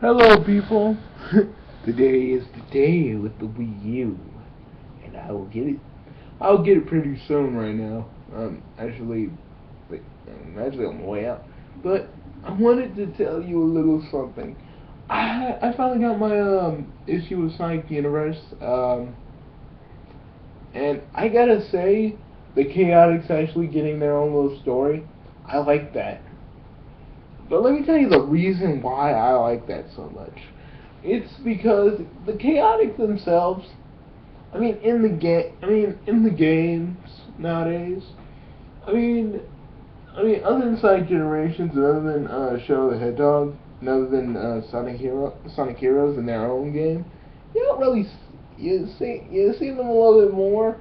Hello, people. Today is the day with the Wii U, and I will get it. I'll get it pretty soon. Right now, actually on my way out. But I wanted to tell you a little something. I finally got my issue of Sonic Universe. And I gotta say, the Chaotix actually getting their own little story. I like that. But let me tell you the reason why I like that so much. It's because the Chaotix themselves. In the games nowadays. I mean, other than Sonic Generations, and other than Shadow the Hedgehog, and other than Sonic Heroes in their own game, you don't really you see them a little bit more.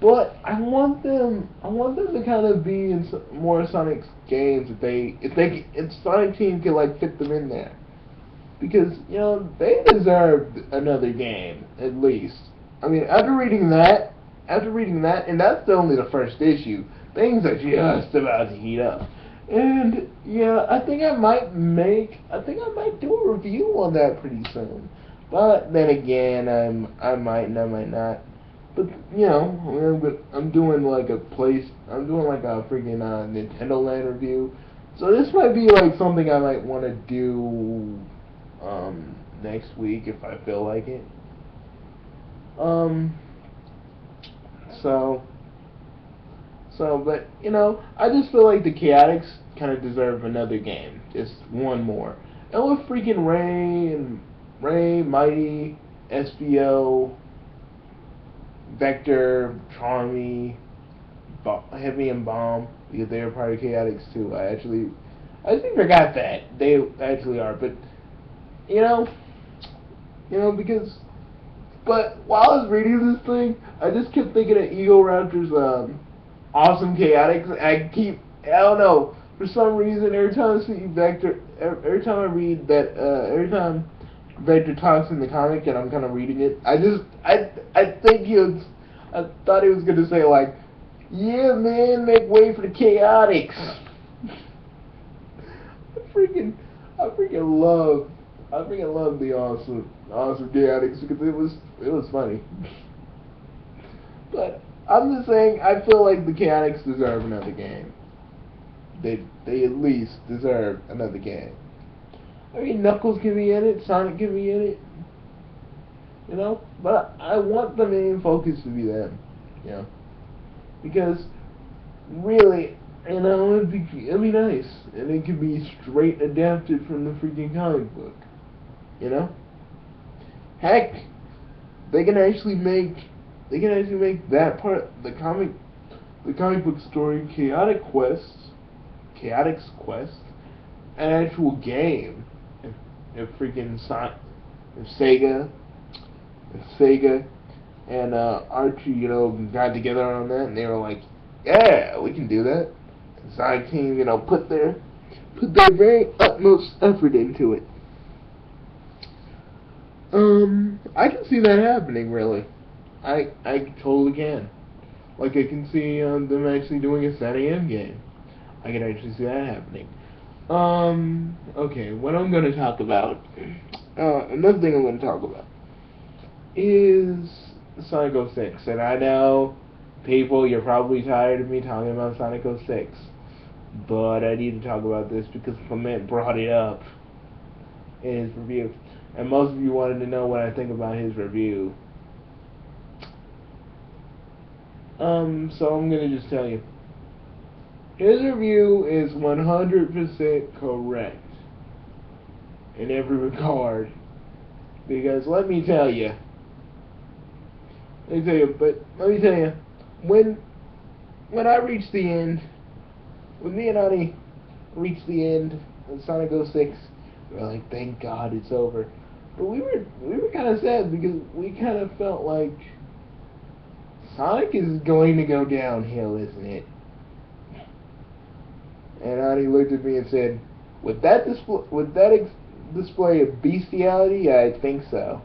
But I want them to kind of be in more Sonic games if Sonic Team can like fit them in there, because they deserved another game at least. After reading that, and that's only the first issue. Things are just about to heat up, and yeah, I think I might do a review on that pretty soon. But then again, I might and I might not. But I'm doing like a freaking Nintendo Land review. So this might be like something I might want to do next week if I feel like it. Um, so but I just feel like the Chaotix kind of deserve another game, just one more. And with freaking Ray, Mighty, SBO, Vector, Charmy, Heavy and Bomb, because they are part of Chaotix too. I actually forgot that they actually are, but you know, because. But while I was reading this thing, I just kept thinking of Ego Raptor's awesome Chaotix. I don't know, for some reason, every time I see Vector, every time I read that, every time Vector talks in the comic and I'm kind of reading it, I thought he was gonna say like, "Yeah, man, make way for the Chaotix." I freaking, I freaking love, I freaking love the awesome Chaotix because it was funny. But I'm just saying, I feel like the Chaotix deserve another game. They at least deserve another game. I mean, Knuckles can be in it, Sonic can be in it, but I want the main focus to be them, you know, because really, it'd be nice, and it could be straight adapted from the freaking comic book, you know. Heck, they can actually make that part the comic book story Chaotix Quest an actual game. If freaking if Sega and Archie, got together on that, and they were like, "Yeah, we can do that." And Sonic Team, put their very utmost effort into it. I can see that happening. Really, I totally can. Like I can see them actually doing a SNES game. I can actually see that happening. Okay, what I'm gonna talk about. Another thing I'm gonna talk about is Sonic 06. And I know, people, you're probably tired of me talking about Sonic 06. But I need to talk about this because Clement brought it up in his review. And most of you wanted to know what I think about his review. So I'm gonna just tell you. His review is 100% correct in every regard. Because let me tell you, when I reached the end, when me and Ani reached the end of Sonic 06, we were like, thank God it's over. But we were kind of sad because we kind of felt like Sonic is going to go downhill, isn't it? And Ani looked at me and said, display of bestiality, I think so.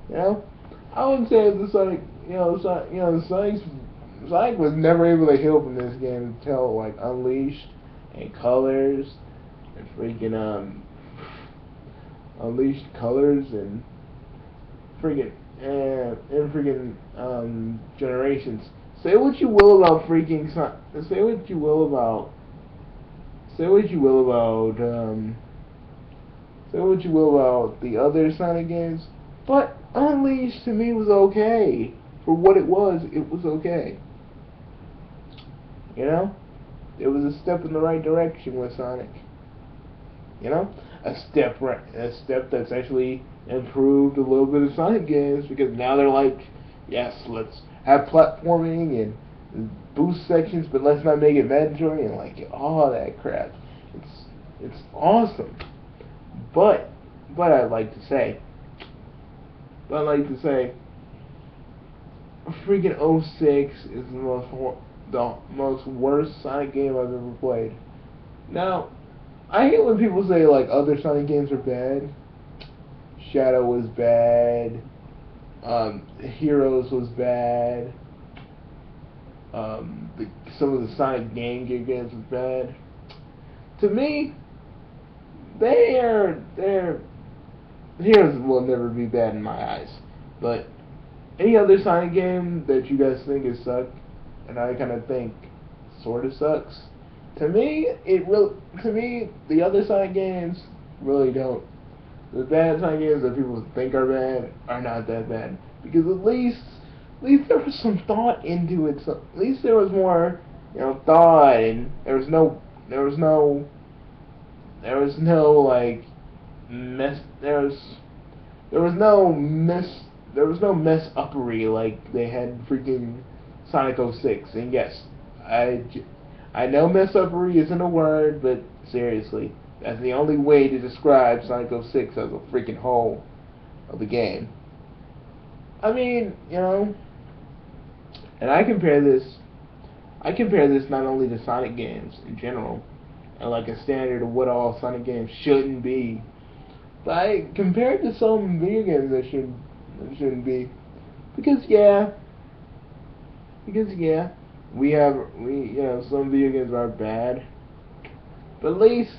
I wouldn't say the Sonic, Sonic was never able to heal from this game until like Unleashed and Colors and freaking Unleashed Colors and freaking Generations. Say what you will about freaking say what you will about say what you will about say what you will about the other Sonic games, but Unleashed to me was okay. For what it was okay. You know? It was a step in the right direction with Sonic. You know? A step that's actually improved a little bit of Sonic games, because now they're like, yes, let's have platforming and boost sections, but let's not make it mandatory and like all that crap. It's awesome. But I'd like to say, freaking '06 is the most worst Sonic game I've ever played. Now, I hate when people say like other Sonic games are bad. Shadow was bad. Heroes was bad. Some of the Sonic Game Gear games was bad. To me, they're Heroes will never be bad in my eyes. But any other Sonic game that you guys think is suck, and I kind of think sort of sucks, to me, the other Sonic games really don't. The bad Sonic games that people think are bad are not that bad, because at least there was some thought into it. So at least there was more, thought, and there was no like mess. There was no mess uppery like they had freaking Sonic '06. And yes, I know mess uppery isn't a word, but seriously, that's the only way to describe Sonic '06 as a freaking whole of the game. I mean, and I compare this not only to Sonic games in general, and like a standard of what all Sonic games shouldn't be, but I compare it to some video games that shouldn't be, because we some video games are bad, but at least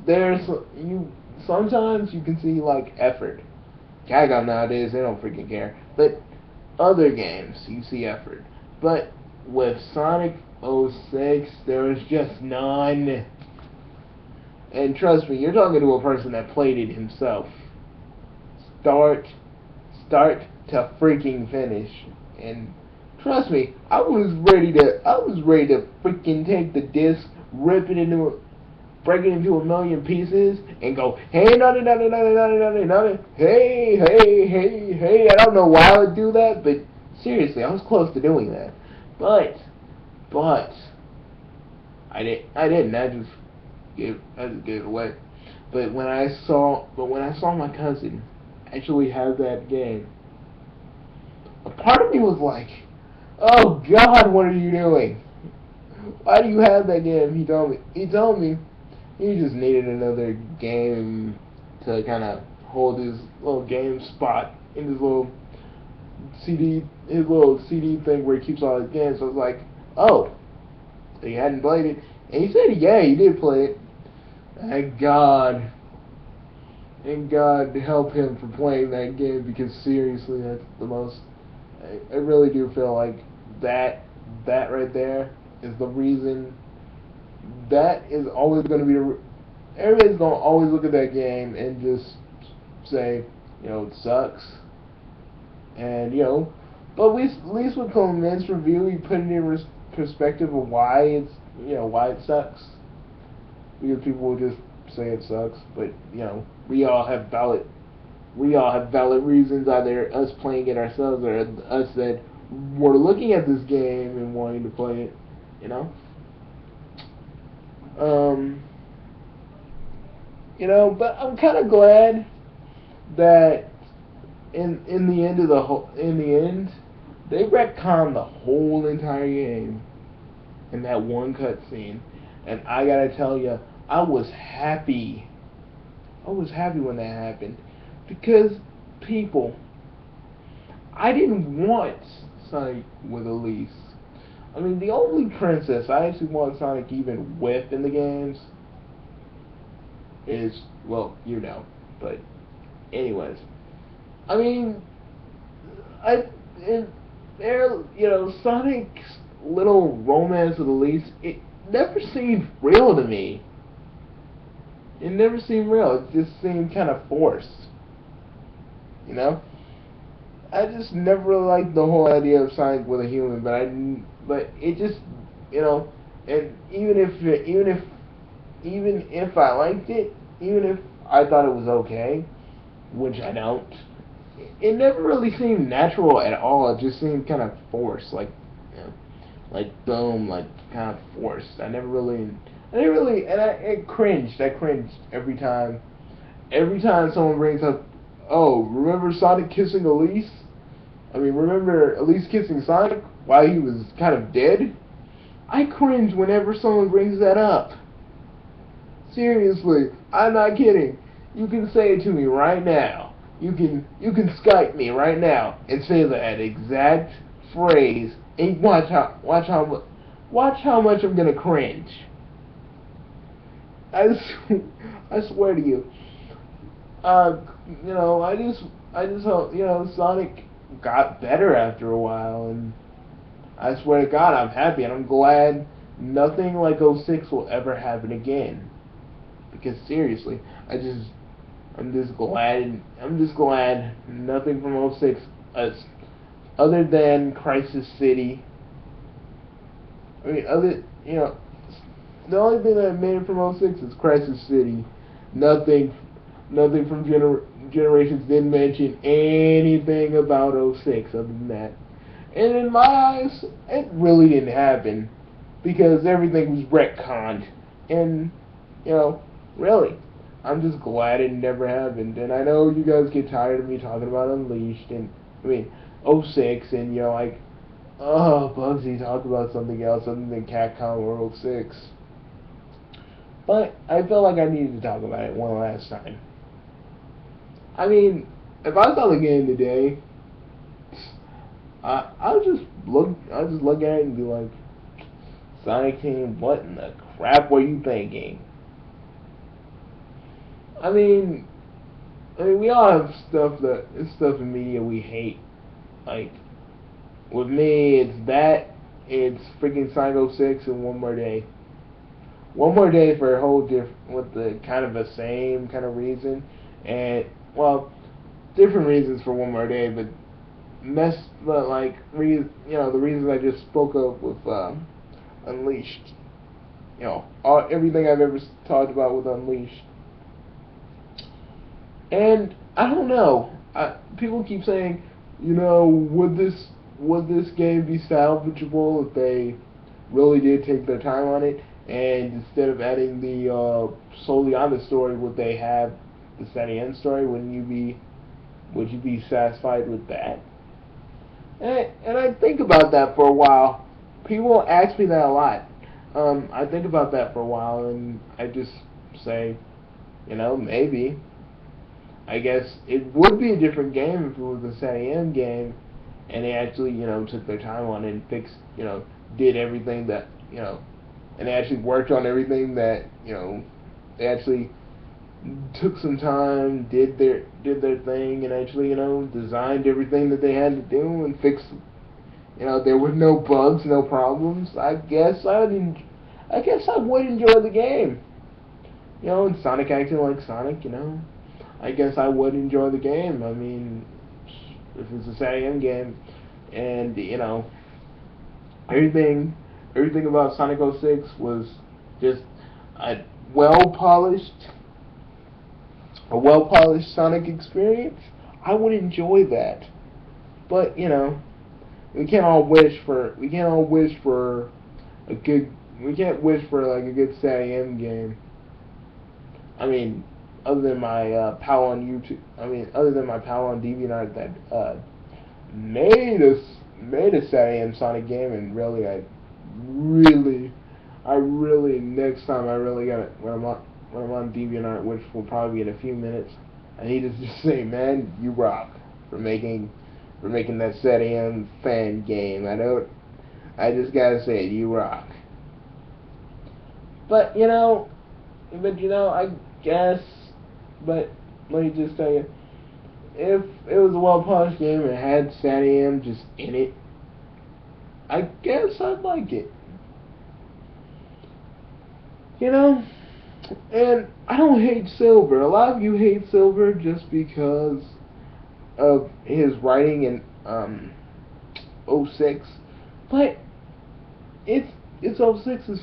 there's sometimes you can see like effort. Capcom nowadays, they don't freaking care, but other games you see effort. But with Sonic '06, there was just none. And trust me, you're talking to a person that played it himself. Start to freaking finish. And trust me, I was ready to freaking take the disc, break it into a million pieces, and go, hey, nutty, nutty, nutty, nutty, nutty, nutty, hey, hey, hey, hey. I don't know why I would do that, but seriously, I was close to doing that. But I didn't. I just gave it away. But when I saw my cousin actually have that game, a part of me was like, oh God, what are you doing? Why do you have that game? He told me he just needed another game to kind of hold his little game spot in his little CD thing where he keeps all his games. So I was like, oh, so he hadn't played it. And he said, yeah, he did play it. Thank God help him for playing that game, because seriously, that's the most. I really do feel like that right there is the reason. That is always going to be everybody's going to always look at that game and just say, it sucks. And, but at least with Clement's review, he put it in perspective of why why it sucks. Because people will just say it sucks, but, we all have valid reasons, either us playing it ourselves or us that were looking at this game and wanting to play it, but I'm kind of glad that in the end they retconned the whole entire game in that one cutscene, and I gotta tell you, I was happy when that happened, because I didn't want Sonic with Elise. I mean, the only princess I actually want Sonic even with in the games is, well, But anyways, I mean, I and there, Sonic's little romance with Elise, it never seemed real to me. It never seemed real. It just seemed kind of forced. You know, I just never really liked the whole idea of Sonic with a human, but it just, and even if I liked it, even if I thought it was okay, which I don't, it never really seemed natural at all. It just seemed kind of forced, like boom, like kind of forced. I didn't really, and I cringed. I cringed every time. Every time someone brings up, oh, remember Sonic kissing Elise? I mean, remember Elise kissing Sonic while he was kind of dead? I cringe whenever someone brings that up. Seriously, I'm not kidding. You can say it to me right now. You can Skype me right now and say that exact phrase, and watch how much I'm gonna cringe. I I swear to you. Uh, I just hope Sonic got better after a while, and I swear to God, I'm happy and I'm glad nothing like '06 will ever happen again. Because seriously, I'm just glad nothing from '06 other than Crisis City. I mean, the only thing that made it from '06 is Crisis City. Nothing, nothing from Generations didn't mention anything about '06 other than that. And in my eyes, it really didn't happen because everything was retconned. And, really, I'm just glad it never happened. And I know you guys get tired of me talking about Unleashed and, '06, and like, oh, Bugsy, talk about something else other than Capcom World 6. But I felt like I needed to talk about it one last time. I mean, if I saw the game today, I'll just look at it and be like, Sonic Team, what in the crap were you thinking? I mean, we all have stuff in media we hate. Like, with me, it's freaking Sonic 06 and One More Day. One More Day for a whole with the kind of the same kind of reason, and well, different reasons for One More Day, but like the reasons I just spoke of with Unleashed. Everything I've ever talked about with Unleashed. And I don't know. People keep saying, would this game be salvageable if they really did take their time on it, and instead of adding the solely on the story, would they have the Sunny End story? Would you be satisfied with that? And I think about that for a while. People ask me that a lot. I think about that for a while, and I just say, maybe. I guess it would be a different game if it was a Sunny End game, and they actually, took their time on it and fixed, did everything that, and they actually worked on everything that, they actually took some time, did their thing, and actually, designed everything that they had to do and fixed, there were no bugs, no problems. I guess I would enjoy the game. And Sonic acting like Sonic, I guess I would enjoy the game. I mean, if it's a Sunny End game, and everything about Sonic '06 was just a well polished Sonic experience, I would enjoy that. But we can't all wish for a good we can't wish for like a good Sunny End game. I mean, other than my pal on YouTube, other than my pal on DeviantArt that made a Sunny End Sonic game, and really, I really next time I really got it when I'm on DeviantArt, which will probably be in a few minutes, I need to just say, man, you rock for making that Sunny End fan game. I just gotta say it, you rock. But I guess, but let me just tell you, if it was a well-polished game and had SatAM just in it, I guess I'd like it. You know? And I don't hate Silver. A lot of you hate Silver just because of his writing in '06, but it's '06's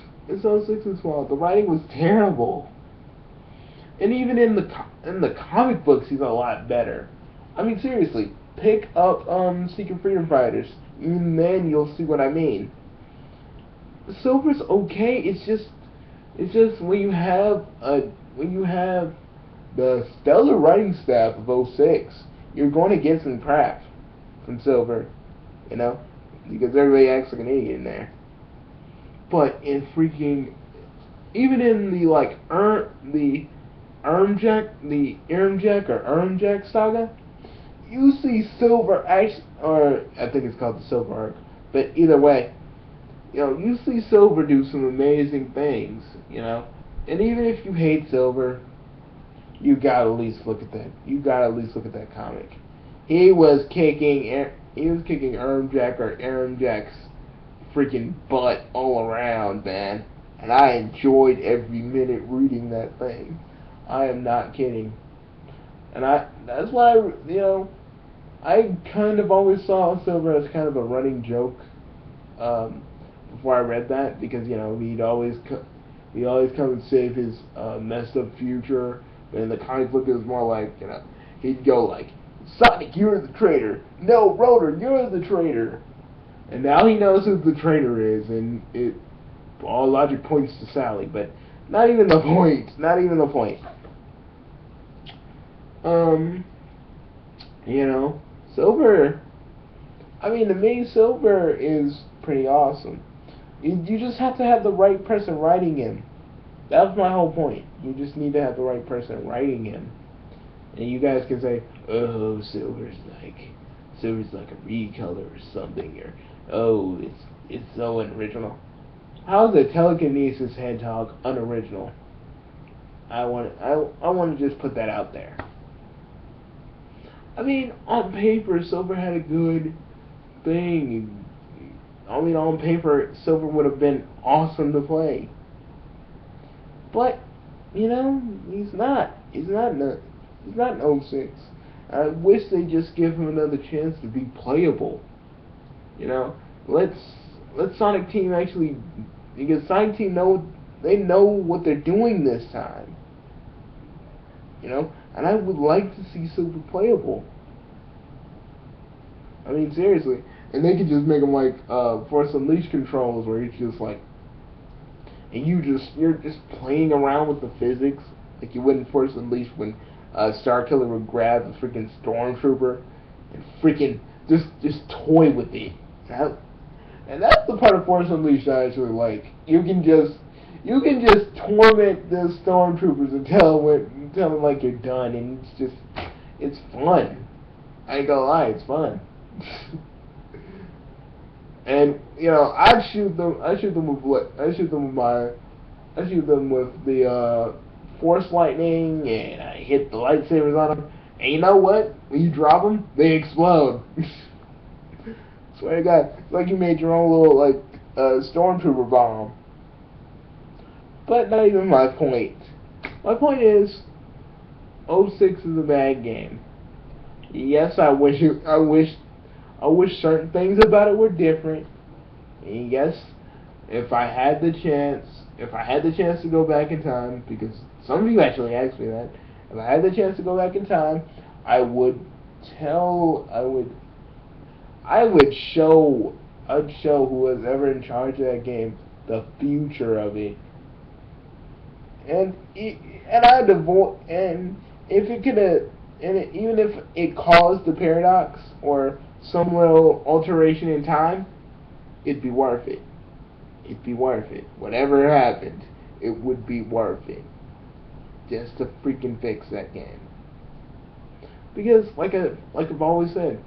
fault. The writing was terrible, and even in the comic books, he's a lot better. I mean, seriously, pick up Secret Freedom Fighters. Even then, you'll see what I mean. Silver's okay. It's just when you have the stellar writing staff of '06, you're going to get some crap from Silver, you know, because everybody acts like an idiot in there. But in freaking, even in the like the Ermjack saga, you see Silver actually, or I think it's called the Silver Arc, but either way, you know, you see Silver do some amazing things, you know, and even if you hate Silver, you gotta at least look at that. You gotta at least look at that comic. He was kicking Ermjack's freaking butt all around, man. And I enjoyed every minute reading that thing. I am not kidding. And that's why, you know, I kind of always saw Silver as kind of a running joke before I read that, because, you know, he'd always come and save his messed up future. But in the comic book, it was more like, you know, he'd go like, Sonic, you're the traitor. No, Rotor, you're the traitor. And now he knows who the traitor is, and all logic points to Sally, but not even the point. Not even the point. You know, Silver. I mean, to me, Silver is pretty awesome. You just have to have the right person writing him. That was my whole point. You just need to have the right person writing him. And you guys can say, oh, Silver's like a recolor or something, or oh, it's so unoriginal. How is a telekinesis hedgehog unoriginal? I want to just put that out there. I mean, on paper, Silver had a good thing. I mean, on paper, Silver would have been awesome to play. But, you know, he's not. He's not in '06. I wish they just give him another chance to be playable. You know, let Sonic Team actually, because Sonic Team know what they're doing this time. You know, and I would like to see Silver playable. I mean, seriously, and they could just make him like Force Unleashed controls, where he's just like, and you're just playing around with the physics, like you would in Force Unleashed when Starkiller would grab the freaking Stormtrooper and freaking just toy with it. And that's the part of Force Unleashed I actually like. You can just torment the Stormtroopers and tell them like you're done, and it's fun. I ain't gonna lie, it's fun. And you know, I shoot them with the Force Lightning, and I hit the lightsabers on them. And you know what? When you drop them, they explode. Swear to God, it's like you made your own little like Stormtrooper bomb. But not even my point. My point is, '06 is a bad game. Yes, I wish certain things about it were different. And yes, if I had the chance to go back in time, because some of you actually asked me that, if I had the chance to go back in time, I'd show who was ever in charge of that game the future of it. And if it could have, even if it caused the paradox or some little alteration in time, it'd be worth it. It'd be worth it. Whatever happened, it would be worth it. Just to freaking fix that game. Because, like I've always said,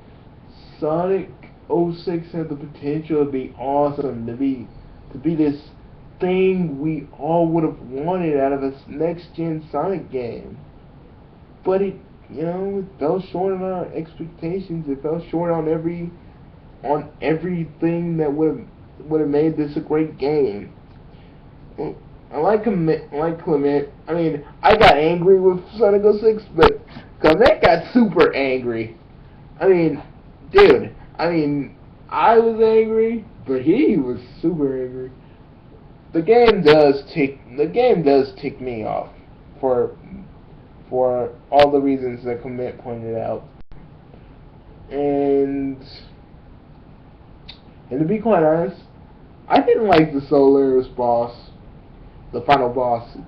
Sonic '06 had the potential to be awesome, to be this thing we all would have wanted out of a next-gen Sonic game. but it, it fell short on our expectations. It fell short on everything that would have made this a great game. I like Clement. I mean, I got angry with Sonic 06, but Clement got super angry. I mean, dude. I mean, I was angry, but he was super angry. The game does tick me off for all the reasons that Clement pointed out. And to be quite honest, I didn't like the Solaris boss, the final boss.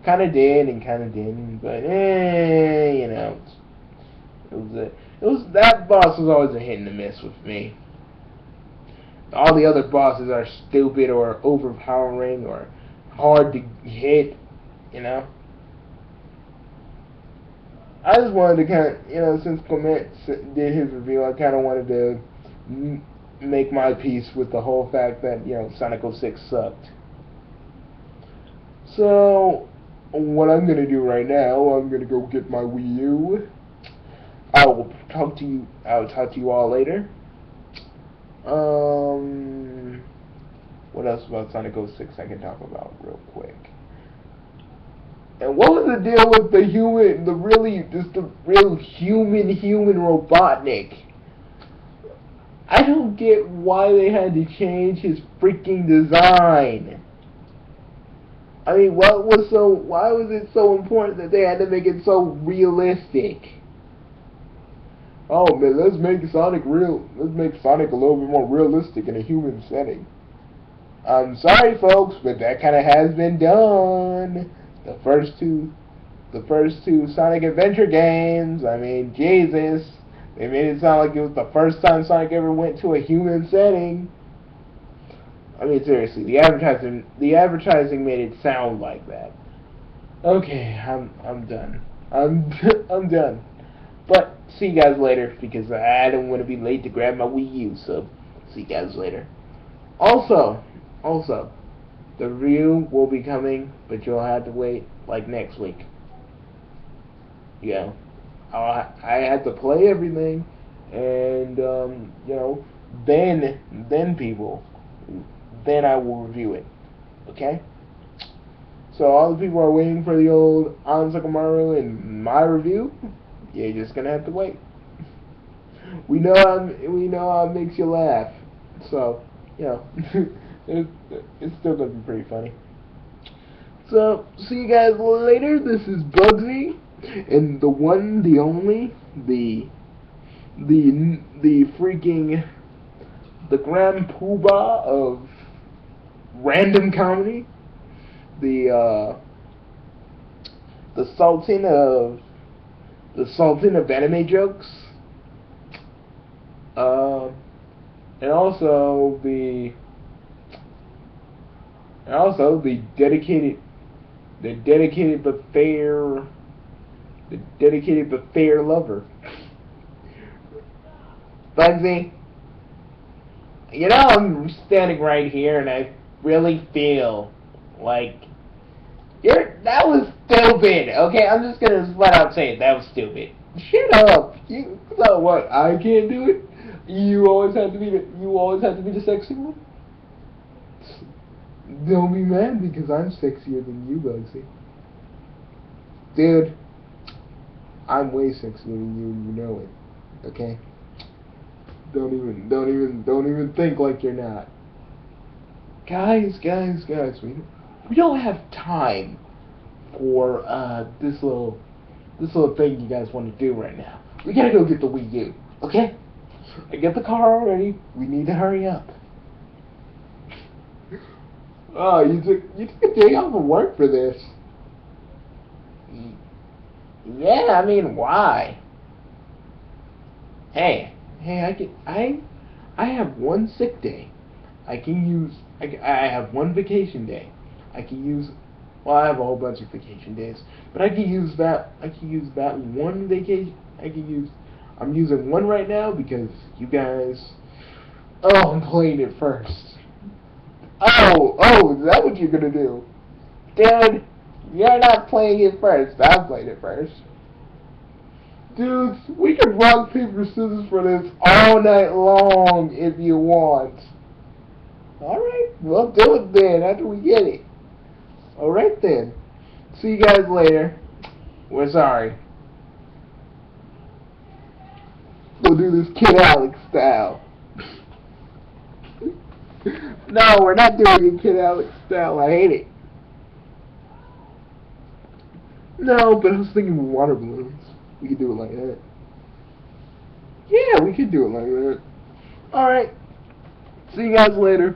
Kind of did and kind of didn't, but that boss was always a hit and a miss with me. All the other bosses are stupid or overpowering or hard to hit, I just wanted to since Clement did his review, I kind of wanted to make my peace with the whole fact that, Sonic 06 sucked. So, what I'm going to do right now, I'm going to go get my Wii U. I'll talk to you all later. What else about Sonic 06 I can talk about real quick? And what was the deal with the real human Robotnik? I don't get why they had to change his freaking design. I mean, why was it so important that they had to make it so realistic? Oh man, let's make Sonic a little bit more realistic in a human setting. I'm sorry folks, but that kinda has been done. The first two Sonic Adventure games, I mean, Jesus, they made it sound like it was the first time Sonic ever went to a human setting. I mean, seriously, the advertising made it sound like that. Okay, I'm done. I'm done. But see you guys later, because I don't want to be late to grab my Wii U. So see you guys later. Also, the review will be coming, but you'll have to wait like next week. I had to play everything, and then I will review it. Okay? So all the people are waiting for the old Ansakamaru and my review. You're just gonna have to wait. We know how it makes you laugh. So, it's still gonna be pretty funny. So, see you guys later. This is Bugsy, and the one, the only, the freaking, the Grand Poobah of random comedy, the Sultan of anime jokes, and also the dedicated but fair lover. Bugsy, I'm standing right here, and I really feel like that was stupid. Okay, I'm just gonna flat out say it. That was stupid. Shut up. So what? I can't do it. You always have to be the sexy one. Don't be mad because I'm sexier than you, Bugsy. Dude, I'm way sexier than you, and you know it. Okay? Don't even think like you're not. Guys, we don't have time for this little thing you guys want to do right now. We gotta go get the Wii U, okay? I get the car already. We need to hurry up. Oh, you took a day off of work for this. Yeah, I mean, why? Hey, I have one sick day. I have one vacation day. I have a whole bunch of vacation days, but I can use that one vacation. I'm using one right now because you guys. Oh, I'm playing it first. Oh, is that what you're gonna do? Dude, you're not playing it first. I'm playing it first. Dudes, we can rock, paper, scissors for this all night long if you want. Alright, we'll do it then after we get it. Alright then. See you guys later. We're sorry. We'll do this Kid Alex style. No, we're not doing it Kid Alex style. I hate it. No, but I was thinking water balloons. We could do it like that. Yeah, we could do it like that. Alright. See you guys later.